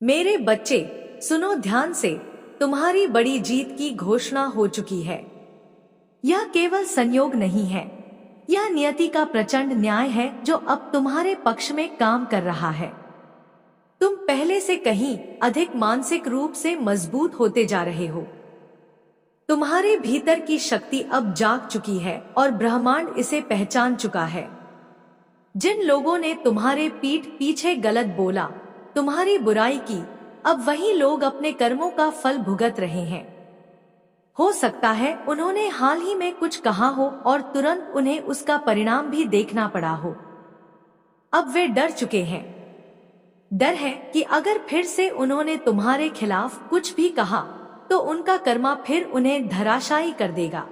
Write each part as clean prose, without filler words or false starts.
मेरे बच्चे, सुनो ध्यान से। तुम्हारी बड़ी जीत की घोषणा हो चुकी है। यह केवल संयोग नहीं है, यह नियति का प्रचंड न्याय है जो अब तुम्हारे पक्ष में काम कर रहा है। तुम पहले से कहीं अधिक मानसिक रूप से मजबूत होते जा रहे हो। तुम्हारे भीतर की शक्ति अब जाग चुकी है और ब्रह्मांड इसे पहचान चुका है। जिन लोगों ने तुम्हारे पीठ पीछे गलत बोला, तुम्हारी बुराई की, अब वही लोग अपने कर्मों का फल भुगत रहे हैं। हो सकता है उन्होंने हाल ही में कुछ कहा हो और तुरंत उन्हें उसका परिणाम भी देखना पड़ा हो। अब वे डर चुके हैं। डर है कि अगर फिर से उन्होंने तुम्हारे खिलाफ कुछ भी कहा तो उनका कर्मा फिर उन्हें धराशायी कर देगा।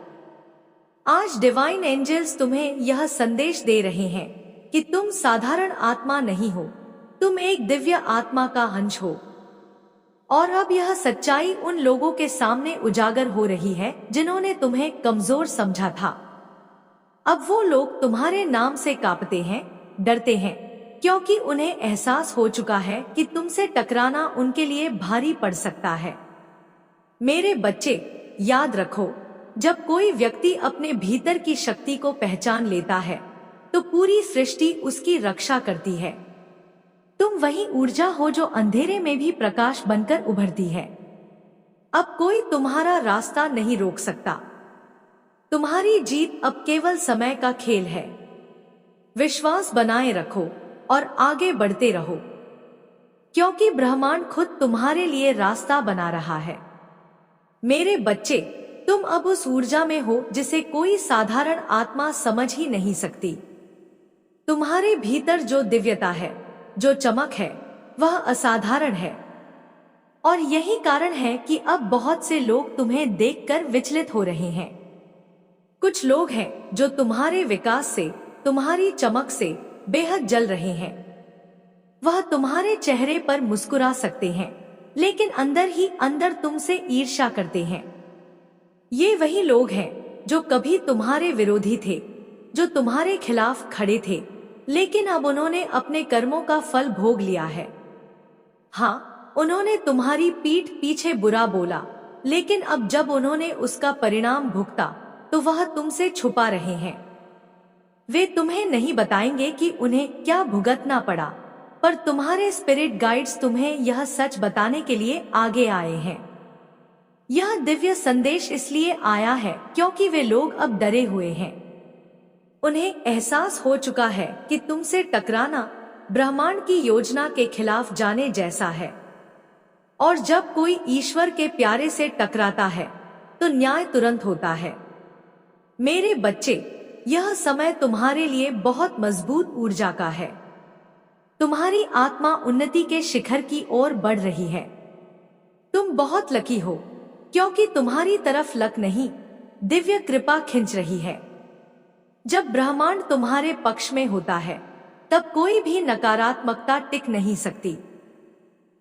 आज डिवाइन एंजल्स तुम्हें यह संदेश दे रहे हैं कि तुम साधारण आत्मा नहीं हो, तुम एक दिव्य आत्मा का अंश हो। और अब यह सच्चाई उन लोगों के सामने उजागर हो रही है जिन्होंने तुम्हें कमजोर समझा था। अब वो लोग तुम्हारे नाम से कांपते हैं, डरते हैं, क्योंकि उन्हें एहसास हो चुका है कि तुमसे टकराना उनके लिए भारी पड़ सकता है। मेरे बच्चे, याद रखो, जब कोई व्यक्ति अपने भीतर की शक्ति को पहचान लेता है तो पूरी सृष्टि उसकी रक्षा करती है। तुम वही ऊर्जा हो जो अंधेरे में भी प्रकाश बनकर उभरती है। अब कोई तुम्हारा रास्ता नहीं रोक सकता। तुम्हारी जीत अब केवल समय का खेल है। विश्वास बनाए रखो और आगे बढ़ते रहो, क्योंकि ब्रह्मांड खुद तुम्हारे लिए रास्ता बना रहा है। मेरे बच्चे, तुम अब उस ऊर्जा में हो जिसे कोई साधारण आत्मा समझ ही नहीं सकती। तुम्हारे भीतर जो दिव्यता है, जो चमक है, वह असाधारण है। और यही कारण है कि अब बहुत से लोग तुम्हें देखकर विचलित हो रहे हैं। कुछ लोग हैं जो तुम्हारे विकास से, तुम्हारी चमक से बेहद जल रहे हैं। वह तुम्हारे चेहरे पर मुस्कुरा सकते हैं, लेकिन अंदर ही अंदर तुमसे ईर्ष्या करते हैं। ये वही लोग हैं जो कभी तुम्हारे विरोधी थे, जो तुम्हारे खिलाफ खड़े थे, लेकिन अब उन्होंने अपने कर्मों का फल भोग लिया है। हाँ, उन्होंने तुम्हारी पीठ पीछे बुरा बोला, लेकिन अब जब उन्होंने उसका परिणाम भुगता तो वह तुमसे छुपा रहे हैं। वे तुम्हें नहीं बताएंगे कि उन्हें क्या भुगतना पड़ा, पर तुम्हारे स्पिरिट गाइड्स तुम्हें यह सच बताने के लिए आगे आए हैं। यह दिव्य संदेश इसलिए आया है क्योंकि वे लोग अब डरे हुए हैं। उन्हें एहसास हो चुका है कि तुमसे टकराना ब्रह्मांड की योजना के खिलाफ जाने जैसा है। और जब कोई ईश्वर के प्यारे से टकराता है तो न्याय तुरंत होता है। मेरे बच्चे, यह समय तुम्हारे लिए बहुत मजबूत ऊर्जा का है। तुम्हारी आत्मा उन्नति के शिखर की ओर बढ़ रही है। तुम बहुत लकी हो, क्योंकि तुम्हारी तरफ लक नहीं, दिव्य कृपा खिंच रही है। जब ब्रह्मांड तुम्हारे पक्ष में होता है तब कोई भी नकारात्मकता टिक नहीं सकती।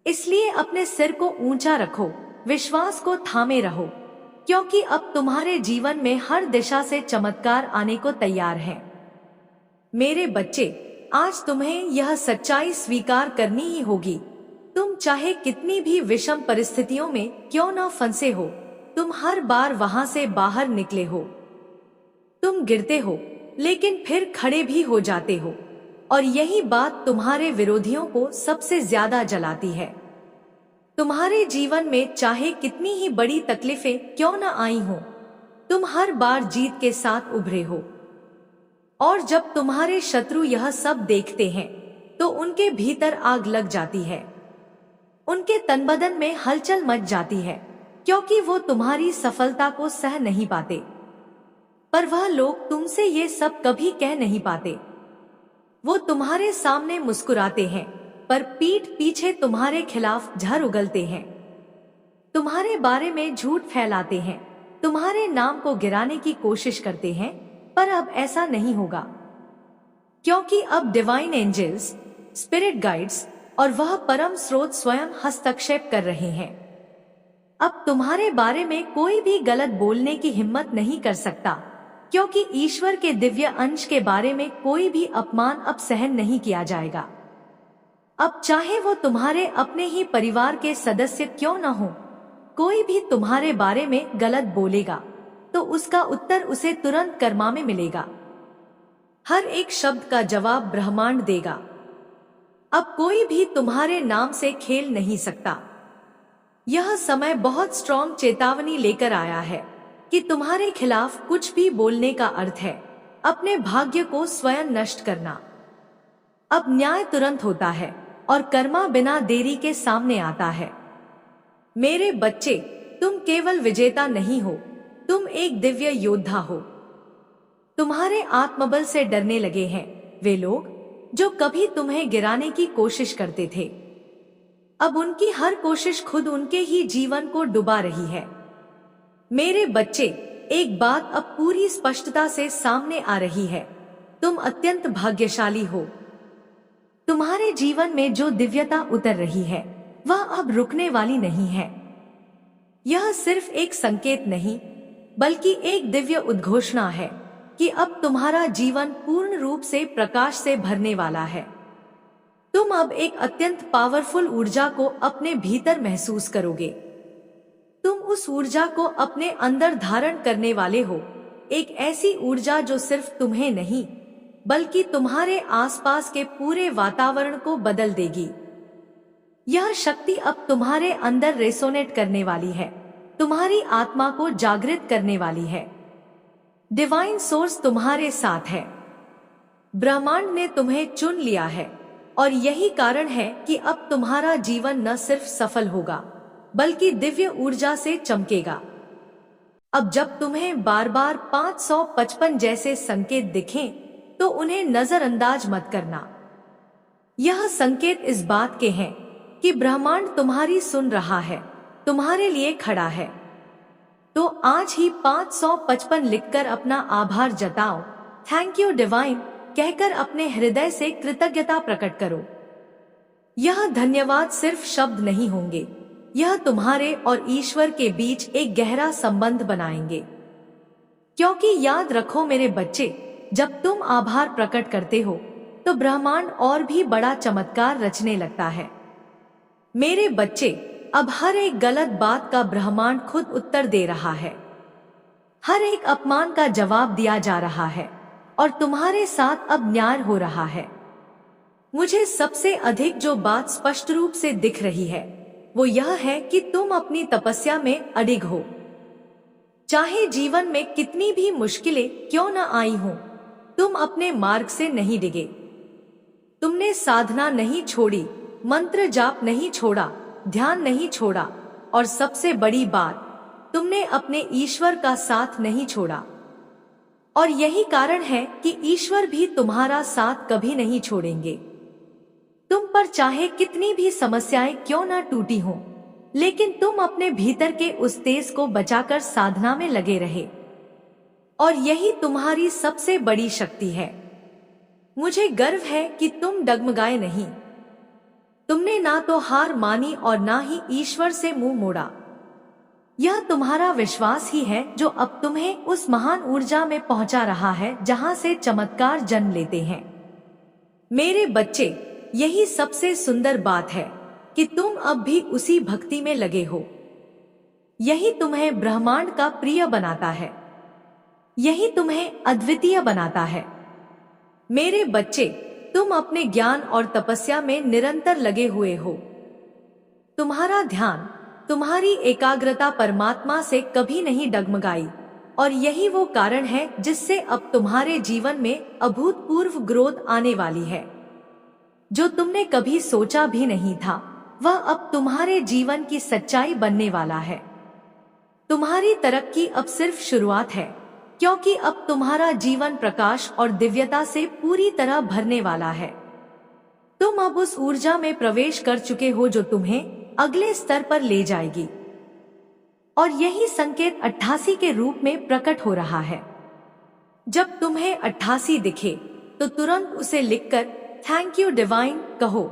इसलिए अपने सिर को ऊंचा रखो, विश्वास को थामे रहो, क्योंकि अब तुम्हारे जीवन में हर दिशा से चमत्कार आने को तैयार है। मेरे बच्चे, आज तुम्हें यह सच्चाई स्वीकार करनी ही होगी। तुम चाहे कितनी भी विषम परिस्थितियों में क्यों न फंसे हो, तुम हर बार वहां से बाहर निकले हो। तुम गिरते हो, लेकिन फिर खड़े भी हो जाते हो, और यही बात तुम्हारे विरोधियों को सबसे ज्यादा जलाती है। तुम्हारे जीवन में चाहे कितनी ही बड़ी तकलीफें क्यों न आई हो, तुम हर बार जीत के साथ उभरे हो। और जब तुम्हारे शत्रु यह सब देखते हैं तो उनके भीतर आग लग जाती है। उनके तन बदन में हलचल मच जाती है, क्योंकि वो तुम्हारी सफलता को सह नहीं पाते। पर वह लोग तुमसे ये सब कभी कह नहीं पाते। वो तुम्हारे सामने मुस्कुराते हैं, पर पीठ पीछे तुम्हारे खिलाफ झर उगलते हैं। तुम्हारे बारे में झूठ फैलाते हैं, तुम्हारे नाम को गिराने की कोशिश करते हैं, पर अब ऐसा नहीं होगा, क्योंकि अब डिवाइन एंजल्स, स्पिरिट गाइड्स और वह परम स्रोत स्वयं हस्तक्षेप कर रहे हैं। अब तुम्हारे बारे में कोई भी गलत बोलने की हिम्मत नहीं कर सकता, क्योंकि ईश्वर के दिव्य अंश के बारे में कोई भी अपमान अब सहन नहीं किया जाएगा। अब चाहे वो तुम्हारे अपने ही परिवार के सदस्य क्यों न हो, कोई भी तुम्हारे बारे में गलत बोलेगा तो उसका उत्तर उसे तुरंत कर्मा में मिलेगा। हर एक शब्द का जवाब ब्रह्मांड देगा। अब कोई भी तुम्हारे नाम से खेल नहीं सकता। यह समय बहुत स्ट्रॉन्ग चेतावनी लेकर आया है कि तुम्हारे खिलाफ कुछ भी बोलने का अर्थ है अपने भाग्य को स्वयं नष्ट करना। अब न्याय तुरंत होता है और कर्मा बिना देरी के सामने आता है। मेरे बच्चे, तुम केवल विजेता नहीं हो, तुम एक दिव्य योद्धा हो। तुम्हारे आत्मबल से डरने लगे हैं वे लोग जो कभी तुम्हें गिराने की कोशिश करते थे। अब उनकी हर कोशिश खुद उनके ही जीवन को डुबा रही है। मेरे बच्चे, एक बात अब पूरी स्पष्टता से सामने आ रही है, तुम अत्यंत भाग्यशाली हो। तुम्हारे जीवन में जो दिव्यता उतर रही है वह अब रुकने वाली नहीं है। यह सिर्फ एक संकेत नहीं बल्कि एक दिव्य उद्घोषणा है कि अब तुम्हारा जीवन पूर्ण रूप से प्रकाश से भरने वाला है। तुम अब एक अत्यंत पावरफुल ऊर्जा को अपने भीतर महसूस करोगे। तुम उस ऊर्जा को अपने अंदर धारण करने वाले हो, एक ऐसी ऊर्जा जो सिर्फ तुम्हें नहीं बल्कि तुम्हारे आसपास के पूरे वातावरण को बदल देगी। यह शक्ति अब तुम्हारे अंदर रेसोनेट करने वाली है, तुम्हारी आत्मा को जागृत करने वाली है। डिवाइन सोर्स तुम्हारे साथ है। ब्रह्मांड ने तुम्हें चुन लिया है और यही कारण है कि अब तुम्हारा जीवन न सिर्फ सफल होगा बल्कि दिव्य ऊर्जा से चमकेगा। अब जब तुम्हें बार बार 555 जैसे संकेत दिखें तो उन्हें नजरअंदाज मत करना। यह संकेत इस बात के हैं कि ब्रह्मांड तुम्हारी सुन रहा है, तुम्हारे लिए खड़ा है। तो आज ही 555 लिखकर अपना आभार जताओ, थैंक यू डिवाइन कहकर अपने हृदय से कृतज्ञता प्रकट करो। यह धन्यवाद सिर्फ शब्द नहीं होंगे, यह तुम्हारे और ईश्वर के बीच एक गहरा संबंध बनाएंगे। क्योंकि याद रखो मेरे बच्चे, जब तुम आभार प्रकट करते हो तो ब्रह्मांड और भी बड़ा चमत्कार रचने लगता है। मेरे बच्चे, अब हर एक गलत बात का ब्रह्मांड खुद उत्तर दे रहा है। हर एक अपमान का जवाब दिया जा रहा है और तुम्हारे साथ अब न्याय हो रहा है। मुझे सबसे अधिक जो बात स्पष्ट रूप से दिख रही है वो यह है कि तुम अपनी तपस्या में अडिग हो। चाहे जीवन में कितनी भी मुश्किलें क्यों न आई हो, तुम अपने मार्ग से नहीं डिगे। तुमने साधना नहीं छोड़ी, मंत्र जाप नहीं छोड़ा, ध्यान नहीं छोड़ा और सबसे बड़ी बात, तुमने अपने ईश्वर का साथ नहीं छोड़ा। और यही कारण है कि ईश्वर भी तुम्हारा साथ कभी नहीं छोड़ेंगे। तुम पर चाहे कितनी भी समस्याएं क्यों ना टूटी हों, लेकिन तुम अपने भीतर के उस तेज को बचाकर साधना में लगे रहे। और यही तुम्हारी सबसे बड़ी शक्ति है। मुझे गर्व है कि तुम डगमगाए नहीं। तुमने ना तो हार मानी और ना ही ईश्वर से मुंह मोड़ा। यह तुम्हारा विश्वास ही है जो अब तुम्हें उस महान ऊर्जा में पहुंचा रहा है जहां से चमत्कार जन्म लेते हैं। मेरे बच्चे, यही सबसे सुंदर बात है कि तुम अब भी उसी भक्ति में लगे हो। यही तुम्हें ब्रह्मांड का प्रिय बनाता है, यही तुम्हें अद्वितीय बनाता है। मेरे बच्चे, तुम अपने ज्ञान और तपस्या में निरंतर लगे हुए हो। तुम्हारा ध्यान, तुम्हारी एकाग्रता परमात्मा से कभी नहीं डगमगाई और यही वो कारण है जिससे अब तुम्हारे जीवन में अभूतपूर्व ग्रोथ आने वाली है। जो तुमने कभी सोचा भी नहीं था वह अब तुम्हारे जीवन की सच्चाई बनने वाला है। तुम्हारी तरक्की अब सिर्फ शुरुआत है, क्योंकि अब तुम्हारा जीवन प्रकाश और दिव्यता से पूरी तरह भरने वाला है। तुम अब उस ऊर्जा में प्रवेश कर चुके हो जो तुम्हें अगले स्तर पर ले जाएगी। और यही संकेत 88 के रूप में प्रकट हो रहा है। जब तुम्हें 88 दिखे तो तुरंत उसे लिखकर थैंक यू डिवाइन कहो,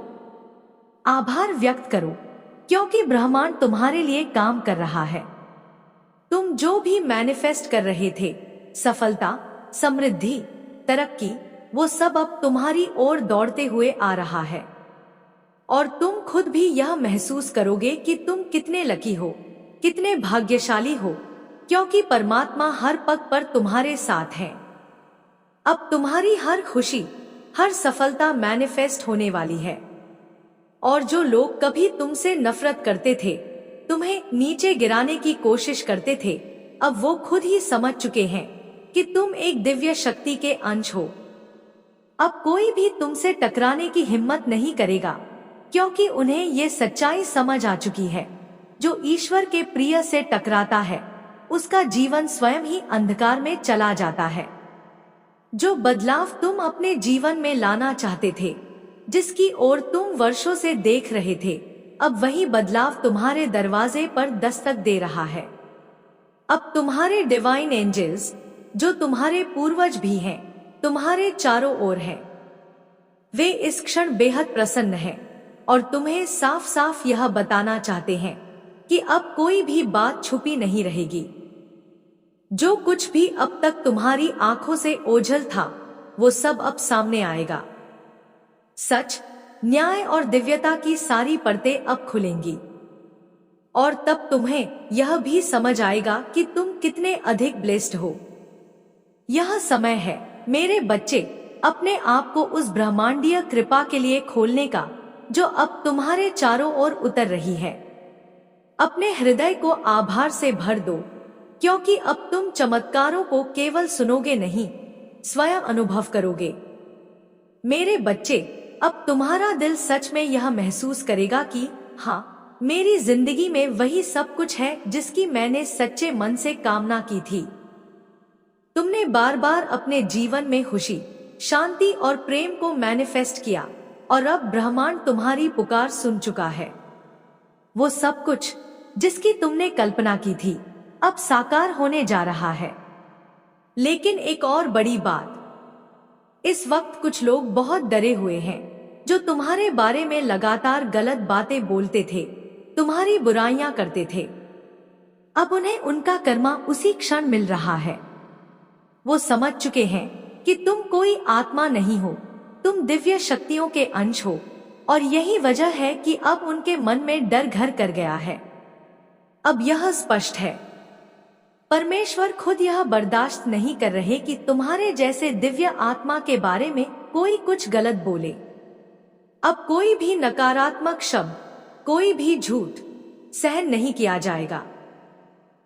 आभार व्यक्त करो, क्योंकि ब्रह्मांड तुम्हारे लिए काम कर रहा है। तुम जो भी मैनिफेस्ट कर रहे थे, सफलता, समृद्धि, तरक्की, वो सब अब तुम्हारी ओर दौड़ते हुए आ रहा है। और तुम खुद भी यह महसूस करोगे कि तुम कितने लकी हो, कितने भाग्यशाली हो, क्योंकि परमात्मा हर पग पर तुम्हारे साथ है। अब तुम्हारी हर खुशी, हर सफलता मैनिफेस्ट होने वाली है। और जो लोग कभी तुमसे नफरत करते थे, तुम्हें नीचे गिराने की कोशिश करते थे, अब वो खुद ही समझ चुके हैं कि तुम एक दिव्य शक्ति के अंश हो। अब कोई भी तुमसे टकराने की हिम्मत नहीं करेगा, क्योंकि उन्हें ये सच्चाई समझ आ चुकी है, जो ईश्वर के प्रिय से टकराता है उसका जीवन स्वयं ही अंधकार में चला जाता है। जो बदलाव तुम अपने जीवन में लाना चाहते थे, जिसकी ओर तुम वर्षों से देख रहे थे, अब वही बदलाव तुम्हारे दरवाजे पर दस्तक दे रहा है। अब तुम्हारे डिवाइन एंजल्स, जो तुम्हारे पूर्वज भी हैं, तुम्हारे चारों ओर हैं। वे इस क्षण बेहद प्रसन्न हैं और तुम्हें साफ साफ यह बताना चाहते हैं कि अब कोई भी बात छुपी नहीं रहेगी। जो कुछ भी अब तक तुम्हारी आंखों से ओझल था, वो सब अब सामने आएगा। सच, न्याय और दिव्यता की सारी परतें अब खुलेंगी और तब तुम्हें यह भी समझ आएगा कि तुम कितने अधिक ब्लेस्ड हो। यह समय है मेरे बच्चे, अपने आप को उस ब्रह्मांडीय कृपा के लिए खोलने का, जो अब तुम्हारे चारों ओर उतर रही है। अपने हृदय को आभार से भर दो, क्योंकि अब तुम चमत्कारों को केवल सुनोगे नहीं, स्वयं अनुभव करोगे। मेरे बच्चे, अब तुम्हारा दिल सच में यह महसूस करेगा कि हाँ, मेरी जिंदगी में वही सब कुछ है जिसकी मैंने सच्चे मन से कामना की थी। तुमने बार बार अपने जीवन में खुशी, शांति और प्रेम को मैनिफेस्ट किया और अब ब्रह्मांड तुम्हारी पुकार सुन चुका है। वो सब कुछ जिसकी तुमने कल्पना की थी, अब साकार होने जा रहा है। लेकिन एक और बड़ी बात, इस वक्त कुछ लोग बहुत डरे हुए हैं, जो तुम्हारे बारे में लगातार गलत बातें बोलते थे, तुम्हारी बुराइयां करते थे। अब उन्हें उनका कर्मा उसी क्षण मिल रहा है। वो समझ चुके हैं कि तुम कोई आत्मा नहीं हो, तुम दिव्य शक्तियों के अंश हो, और यही वजह है कि अब उनके मन में डर घर कर गया है। अब यह स्पष्ट है, परमेश्वर खुद यह बर्दाश्त नहीं कर रहे कि तुम्हारे जैसे दिव्य आत्मा के बारे में कोई कुछ गलत बोले। अब कोई भी नकारात्मक शब्द, कोई भी झूठ सहन नहीं किया जाएगा।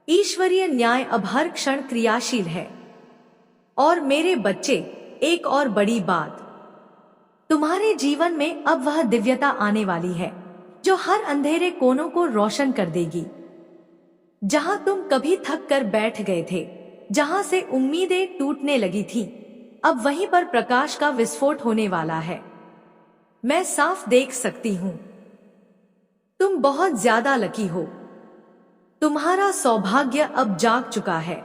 ईश्वरीय न्याय अब हर क्षण क्रियाशील है। और मेरे बच्चे, एक और बड़ी बात, तुम्हारे जीवन में अब वह दिव्यता आने वाली है जो हर अंधेरे कोनों को रोशन कर देगी। जहां तुम कभी थक कर बैठ गए थे, जहां से उम्मीदें टूटने लगी थी, अब वहीं पर प्रकाश का विस्फोट होने वाला है। मैं साफ देख सकती हूं, तुम बहुत ज्यादा लकी हो। तुम्हारा सौभाग्य अब जाग चुका है।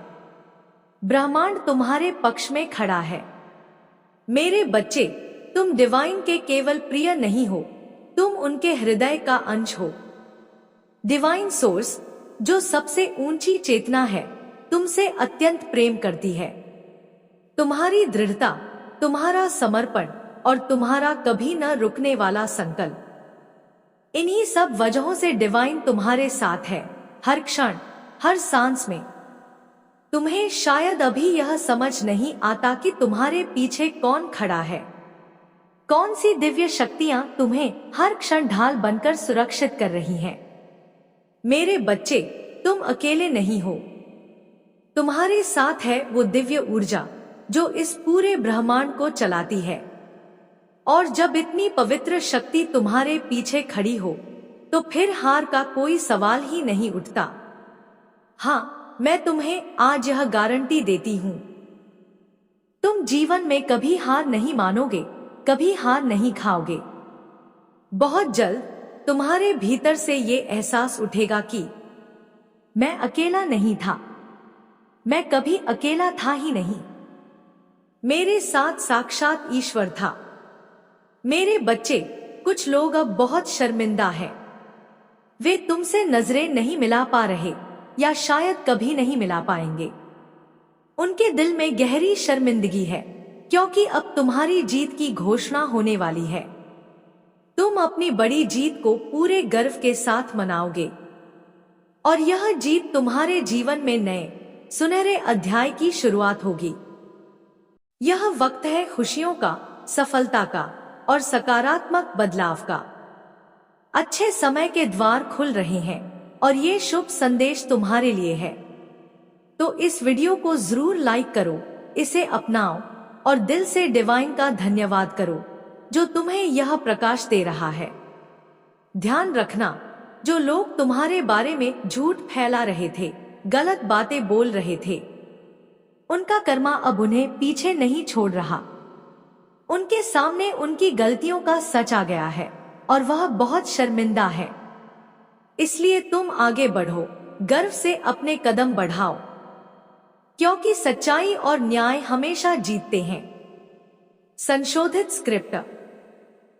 ब्रह्मांड तुम्हारे पक्ष में खड़ा है। मेरे बच्चे, तुम डिवाइन के केवल प्रिय नहीं हो, तुम उनके हृदय का अंश हो। डिवाइन सोर्स, जो सबसे ऊंची चेतना है, तुमसे अत्यंत प्रेम करती है। तुम्हारी दृढ़ता, तुम्हारा समर्पण और तुम्हारा कभी न रुकने वाला संकल्प, इन्हीं सब वजहों से डिवाइन तुम्हारे साथ है, हर क्षण, हर सांस में। तुम्हें शायद अभी यह समझ नहीं आता कि तुम्हारे पीछे कौन खड़ा है, कौन सी दिव्य शक्तियां तुम्हें हर क्षण ढाल बनकर सुरक्षित कर रही हैं। मेरे बच्चे, तुम अकेले नहीं हो। तुम्हारे साथ है वो दिव्य ऊर्जा जो इस पूरे ब्रह्मांड को चलाती है। और जब इतनी पवित्र शक्ति तुम्हारे पीछे खड़ी हो, तो फिर हार का कोई सवाल ही नहीं उठता। हाँ, मैं तुम्हें आज यह गारंटी देती हूं, तुम जीवन में कभी हार नहीं मानोगे, कभी हार नहीं खाओगे। बहुत जल्द तुम्हारे भीतर से ये एहसास उठेगा कि मैं अकेला नहीं था, मैं कभी अकेला था ही नहीं, मेरे साथ साक्षात ईश्वर था। मेरे बच्चे, कुछ लोग अब बहुत शर्मिंदा हैं। वे तुमसे नजरें नहीं मिला पा रहे, या शायद कभी नहीं मिला पाएंगे। उनके दिल में गहरी शर्मिंदगी है, क्योंकि अब तुम्हारी जीत की घोषणा होने वाली है। तुम अपनी बड़ी जीत को पूरे गर्व के साथ मनाओगे और यह जीत तुम्हारे जीवन में नए सुनहरे अध्याय की शुरुआत होगी। यह वक्त है खुशियों का, सफलता का और सकारात्मक बदलाव का। अच्छे समय के द्वार खुल रहे हैं और ये शुभ संदेश तुम्हारे लिए है। तो इस वीडियो को जरूर लाइक करो, इसे अपनाओ और दिल से डिवाइन का धन्यवाद करो जो तुम्हें यह प्रकाश दे रहा है। ध्यान रखना, जो लोग तुम्हारे बारे में झूठ फैला रहे थे, गलत बातें बोल रहे थे, उनका कर्मा अब उन्हें पीछे नहीं छोड़ रहा। उनके सामने उनकी गलतियों का सच आ गया है और वह बहुत शर्मिंदा है। इसलिए तुम आगे बढ़ो, गर्व से अपने कदम बढ़ाओ, क्योंकि सच्चाई और न्याय हमेशा जीतते हैं। संशोधित स्क्रिप्ट।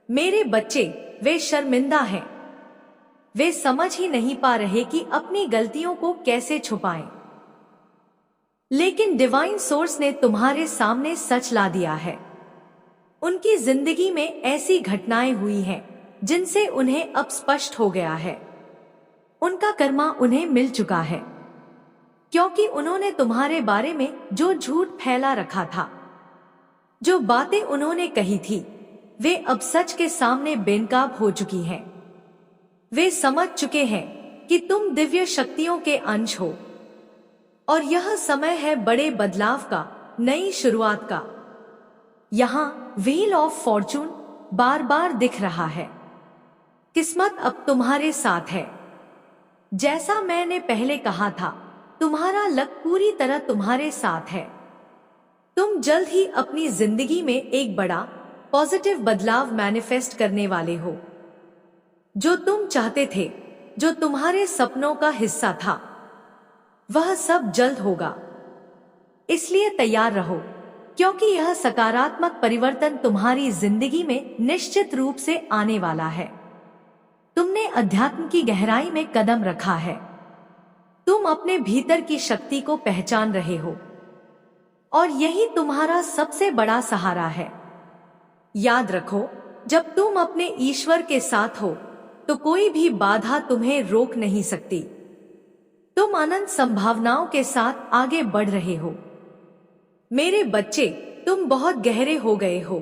मेरे बच्चे, वे शर्मिंदा हैं। वे समझ ही नहीं पा रहे कि अपनी गलतियों को कैसे छुपाएं। लेकिन डिवाइन सोर्स ने तुम्हारे सामने सच ला दिया है। उनकी जिंदगी में ऐसी घटनाएं हुई हैं जिनसे उन्हें अब स्पष्ट हो गया है, उनका कर्मा उन्हें मिल चुका है, क्योंकि उन्होंने तुम्हारे बारे में जो झूठ फैला रखा था, जो बातें उन्होंने कही थी, वे अब सच के सामने बेनकाब हो चुकी हैं। वे समझ चुके हैं कि तुम दिव्य शक्तियों के अंश हो और यह समय है बड़े बदलाव का, नई शुरुआत का। यहाँ व्हील ऑफ फॉर्चून बार बार दिख रहा है। किस्मत अब तुम्हारे साथ है। जैसा मैंने पहले कहा था, तुम्हारा लक पूरी तरह तुम्हारे साथ है। तुम जल्द ही अपनी जिंदगी में एक बड़ा पॉजिटिव बदलाव मैनिफेस्ट करने वाले हो। जो तुम चाहते थे, जो तुम्हारे सपनों का हिस्सा था, वह सब जल्द होगा। इसलिए तैयार रहो, क्योंकि यह सकारात्मक परिवर्तन तुम्हारी जिंदगी में निश्चित रूप से आने वाला है। तुमने अध्यात्म की गहराई में कदम रखा है। तुम अपने भीतर की शक्ति को पहचान रहे हो और यही तुम्हारा सबसे बड़ा सहारा है। याद रखो, जब तुम अपने ईश्वर के साथ हो तो कोई भी बाधा तुम्हें रोक नहीं सकती। तुम अनंत संभावनाओं के साथ आगे बढ़ रहे हो। मेरे बच्चे, तुम बहुत गहरे हो गए हो,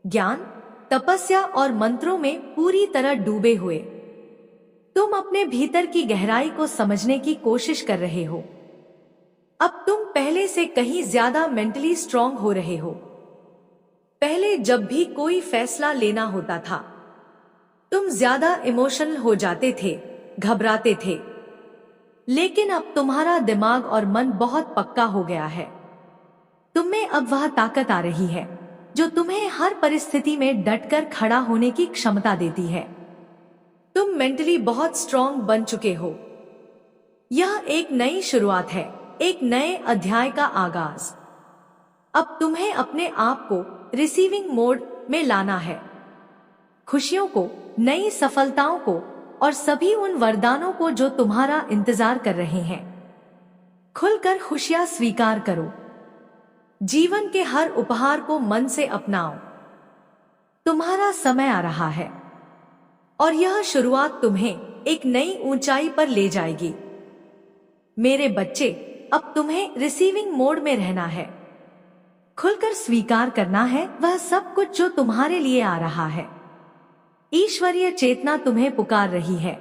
ज्ञान, तपस्या और मंत्रों में पूरी तरह डूबे हुए। तुम अपने भीतर की गहराई को समझने की कोशिश कर रहे हो। अब तुम पहले से कहीं ज्यादा मेंटली स्ट्रांग हो रहे हो। पहले जब भी कोई फैसला लेना होता था, तुम ज्यादा इमोशनल हो जाते थे, घबराते थे। लेकिन अब तुम्हारा दिमाग और मन बहुत पक्का हो गया है। तुम्हें अब वह ताकत आ रही है जो तुम्हें हर परिस्थिति में डटकर खड़ा होने की क्षमता देती है। तुम मेंटली बहुत स्ट्रांग बन चुके हो। यह एक नई शुरुआत है, एक नए अध्याय का आगाज। अब तुम्हें अपने आप को रिसीविंग मोड में लाना है। खुशियों को, नई सफलताओं को और सभी उन वरदानों को जो तुम्हारा इंतजार कर रहे हैं। खुलकर खुशियां स्वीकार करो। जीवन के हर उपहार को मन से अपनाओ। तुम्हारा समय आ रहा है और यह शुरुआत तुम्हें एक नई ऊंचाई पर ले जाएगी। मेरे बच्चे, अब तुम्हें रिसीविंग मोड में रहना है। खुलकर स्वीकार करना है वह सब कुछ जो तुम्हारे लिए आ रहा है। ईश्वरीय चेतना तुम्हें पुकार रही है।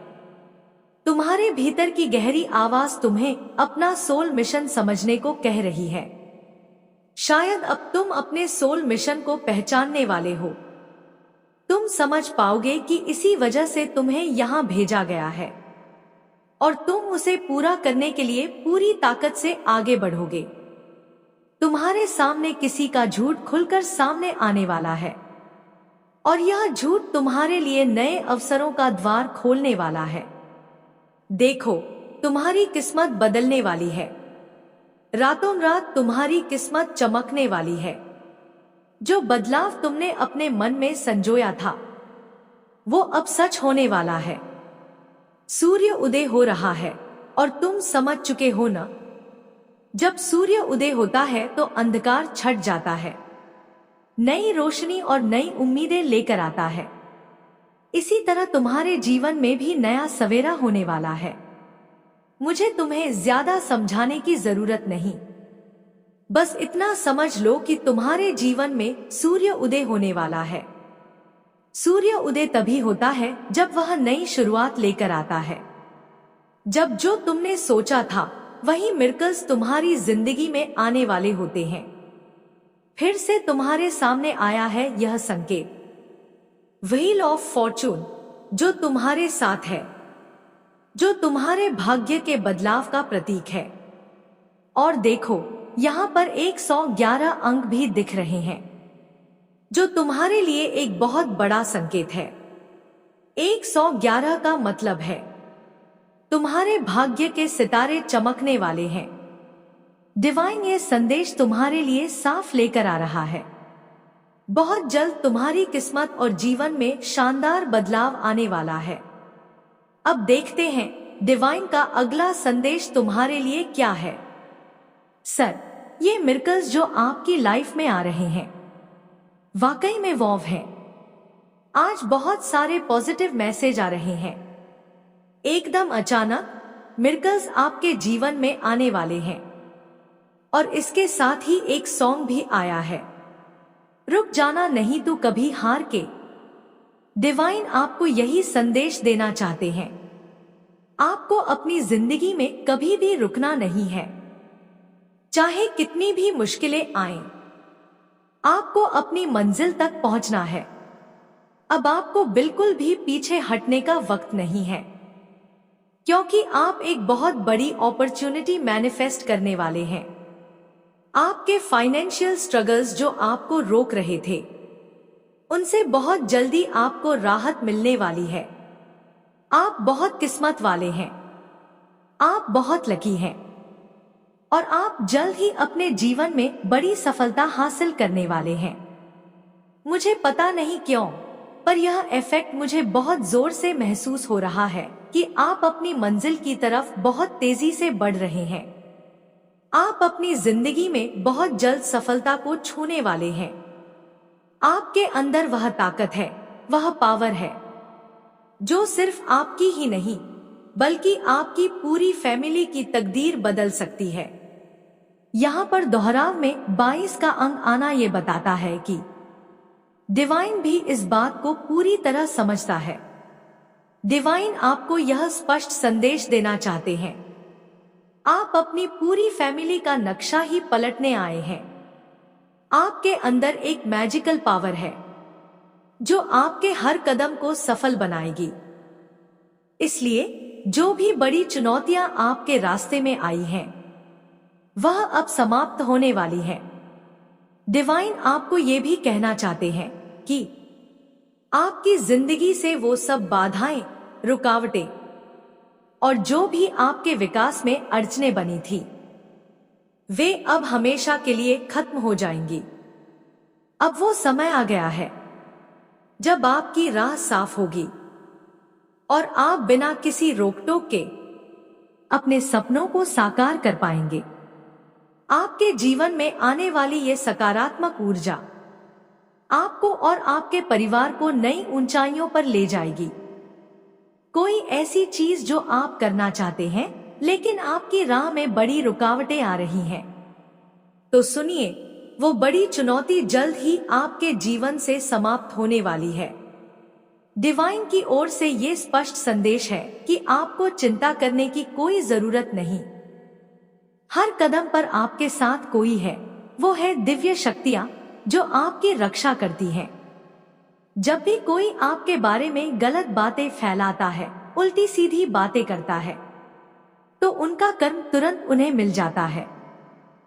तुम्हारे भीतर की गहरी आवाज तुम्हें अपना सोल मिशन समझने को कह रही है। शायद अब तुम अपने सोल मिशन को पहचानने वाले हो। तुम समझ पाओगे कि इसी वजह से तुम्हें यहाँ भेजा गया है और तुम उसे पूरा करने के लिए पूरी ताकत से आगे बढ़ोगे। तुम्हारे सामने किसी का झूठ खुलकर सामने आने वाला है और यह झूठ तुम्हारे लिए नए अवसरों का द्वार खोलने वाला है। देखो, तुम्हारी किस्मत बदलने वाली है। रातों रात तुम्हारी किस्मत चमकने वाली है। जो बदलाव तुमने अपने मन में संजोया था, वो अब सच होने वाला है। सूर्य उदय हो रहा है और तुम समझ चुके हो ना, जब सूर्य उदय होता है तो अंधकार छट जाता है, नई रोशनी और नई उम्मीदें लेकर आता है। इसी तरह तुम्हारे जीवन में भी नया सवेरा होने वाला है। मुझे तुम्हें ज्यादा समझाने की जरूरत नहीं, बस इतना समझ लो कि तुम्हारे जीवन में सूर्य उदय होने वाला है। सूर्य उदय तभी होता है जब वह नई शुरुआत लेकर आता है। जब जो तुमने सोचा था वही मिरेकल्स तुम्हारी जिंदगी में आने वाले होते हैं। फिर से तुम्हारे सामने आया है यह संकेत, व्हील ऑफ फॉर्चून, जो तुम्हारे साथ है, जो तुम्हारे भाग्य के बदलाव का प्रतीक है। और देखो, यहाँ पर 111 अंक भी दिख रहे हैं, जो तुम्हारे लिए एक बहुत बड़ा संकेत है। 111 का मतलब है तुम्हारे भाग्य के सितारे चमकने वाले हैं। डिवाइन ये संदेश तुम्हारे लिए साफ लेकर आ रहा है। बहुत जल्द तुम्हारी किस्मत और जीवन में शानदार बदलाव आने वाला है। अब देखते हैं डिवाइन का अगला संदेश तुम्हारे लिए क्या है। सर, ये मिरेकल्स जो आपकी लाइफ में आ रहे हैं वाकई में वॉव है। आज बहुत सारे पॉजिटिव मैसेज आ रहे हैं। एकदम अचानक मिरेकल्स आपके जीवन में आने वाले हैं। और इसके साथ ही एक सॉन्ग भी आया है, रुक जाना नहीं तू कभी हार के। डिवाइन आपको यही संदेश देना चाहते हैं। आपको अपनी जिंदगी में कभी भी रुकना नहीं है, चाहे कितनी भी मुश्किलें आएं। आपको अपनी मंजिल तक पहुंचना है। अब आपको बिल्कुल भी पीछे हटने का वक्त नहीं है, क्योंकि आप एक बहुत बड़ी अपॉर्चुनिटी मैनिफेस्ट करने वाले हैं। आपके फाइनेंशियल स्ट्रगल्स जो आपको रोक रहे थे, उनसे बहुत जल्दी आपको राहत मिलने वाली है। आप बहुत किस्मत वाले हैं, आप बहुत लकी हैं, और आप जल्द ही अपने जीवन में बड़ी सफलता हासिल करने वाले हैं। मुझे पता नहीं क्यों, पर यह इफेक्ट मुझे बहुत जोर से महसूस हो रहा है कि आप अपनी मंजिल की तरफ बहुत तेजी से बढ़ रहे हैं। आप अपनी जिंदगी में बहुत जल्द सफलता को छूने वाले हैं। आपके अंदर वह ताकत है, वह पावर है, जो सिर्फ आपकी ही नहीं बल्कि आपकी पूरी फैमिली की तकदीर बदल सकती है। यहाँ पर दोहराव में 22 का अंक आना ये बताता है कि डिवाइन भी इस बात को पूरी तरह समझता है। डिवाइन आपको यह स्पष्ट संदेश देना चाहते हैं, आप अपनी पूरी फैमिली का नक्शा ही पलटने आए हैं। आपके अंदर एक मैजिकल पावर है जो आपके हर कदम को सफल बनाएगी। इसलिए जो भी बड़ी चुनौतियां आपके रास्ते में आई हैं, वह अब समाप्त होने वाली है। डिवाइन आपको ये भी कहना चाहते हैं कि आपकी जिंदगी से वो सब बाधाएं, रुकावटें और जो भी आपके विकास में अड़चने बनी थी, वे अब हमेशा के लिए खत्म हो जाएंगी। अब वो समय आ गया है जब आपकी राह साफ होगी और आप बिना किसी रोक टोक के अपने सपनों को साकार कर पाएंगे। आपके जीवन में आने वाली ये सकारात्मक ऊर्जा आपको और आपके परिवार को नई ऊंचाइयों पर ले जाएगी। कोई ऐसी चीज जो आप करना चाहते हैं लेकिन आपकी राह में बड़ी रुकावटें आ रही हैं, तो सुनिए, वो बड़ी चुनौती जल्द ही आपके जीवन से समाप्त होने वाली है। डिवाइन की ओर से ये स्पष्ट संदेश है कि आपको चिंता करने की कोई जरूरत नहीं। हर कदम पर आपके साथ कोई है, वो है दिव्य शक्तियां जो आपकी रक्षा करती हैं। जब भी कोई आपके बारे में गलत बातें फैलाता है, उल्टी सीधी बातें करता है, तो उनका कर्म तुरंत उन्हें मिल जाता है।